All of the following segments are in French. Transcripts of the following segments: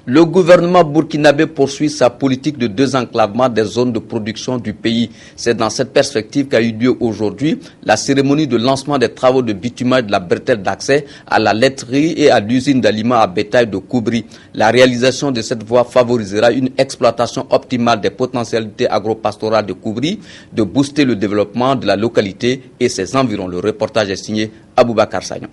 Le gouvernement burkinabé poursuit sa politique de désenclavement des zones de production du pays. C'est dans cette perspective qu'a eu lieu aujourd'hui la cérémonie de lancement des travaux de bitumage de la bretelle d'accès à la laiterie et à l'usine d'aliments à bétail de Koubri. La réalisation de cette voie favorisera une exploitation optimale des potentialités agropastorales de Koubri, de booster le développement de la localité et ses environs. Le reportage est signé Aboubakar Sagnon.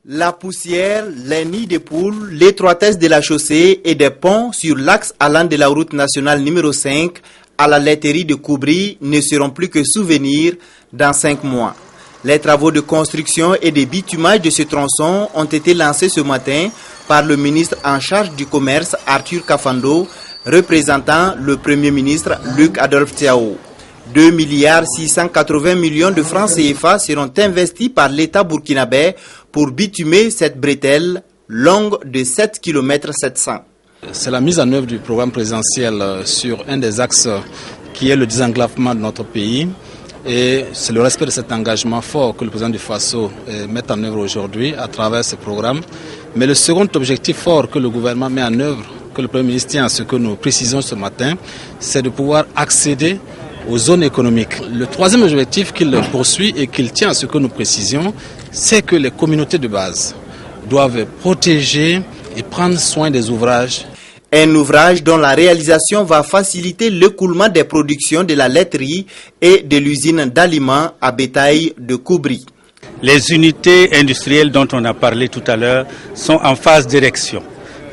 La poussière, les nids de poules, l'étroitesse de la chaussée et des ponts sur l'axe allant de la route nationale numéro 5 à la laiterie de Koubri ne seront plus que souvenirs dans 5 mois. Les travaux de construction et de bitumage de ce tronçon ont été lancés ce matin par le ministre en charge du commerce Arthur Kafando, représentant le Premier ministre Luc Adolphe Thiaw. 2,680 milliards de francs CFA seront investis par l'État burkinabé pour bitumer cette bretelle longue de 7 km 700. C'est la mise en œuvre du programme présidentiel sur un des axes qui est le désenclavement de notre pays. Et c'est le respect de cet engagement fort que le président du Faso met en œuvre aujourd'hui à travers ce programme. Mais le second objectif fort que le gouvernement met en œuvre, que le Premier ministre tient à ce que nous précisons ce matin, c'est de pouvoir accéder aux zones économiques. Le troisième objectif qu'il poursuit et qu'il tient à ce que nous précisions, c'est que les communautés de base doivent protéger et prendre soin des ouvrages. Un ouvrage dont la réalisation va faciliter l'écoulement des productions de la laiterie et de l'usine d'aliments à bétail de Koubri. Les unités industrielles dont on a parlé tout à l'heure sont en phase d'érection,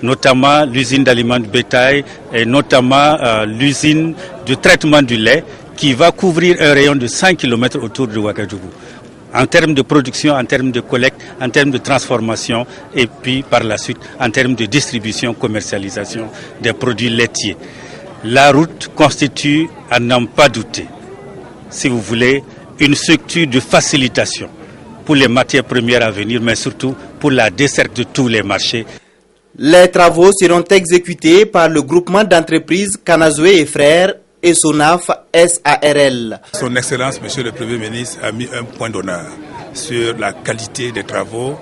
notamment l'usine d'aliments de bétail et notamment l'usine de traitement du lait qui va couvrir un rayon de 100 km autour de Ouagadougou. En termes de production, en termes de collecte, en termes de transformation et puis par la suite en termes de distribution, commercialisation des produits laitiers. La route constitue, à n'en pas douter, si vous voulez, une structure de facilitation pour les matières premières à venir, mais surtout pour la desserte de tous les marchés. Les travaux seront exécutés par le groupement d'entreprises Kanazoué et Frères et Sonaf SARL. Son Excellence, Monsieur le Premier ministre, a mis un point d'honneur sur la qualité des travaux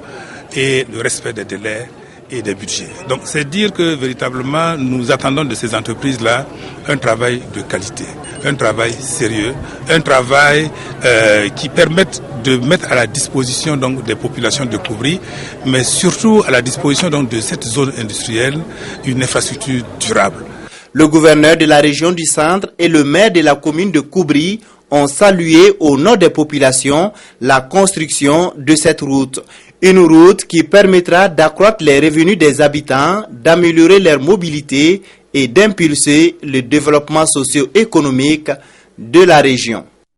et le respect des délais et des budgets. Donc c'est dire que véritablement nous attendons de ces entreprises-là un travail de qualité, un travail sérieux, un travail qui permette de mettre à la disposition donc des populations de Koubri, mais surtout à la disposition donc de cette zone industrielle une infrastructure durable. Le gouverneur de la région du Centre et le maire de la commune de Koubri ont salué au nom des populations la construction de cette route. Une route qui permettra d'accroître les revenus des habitants, d'améliorer leur mobilité et d'impulser le développement socio-économique de la région.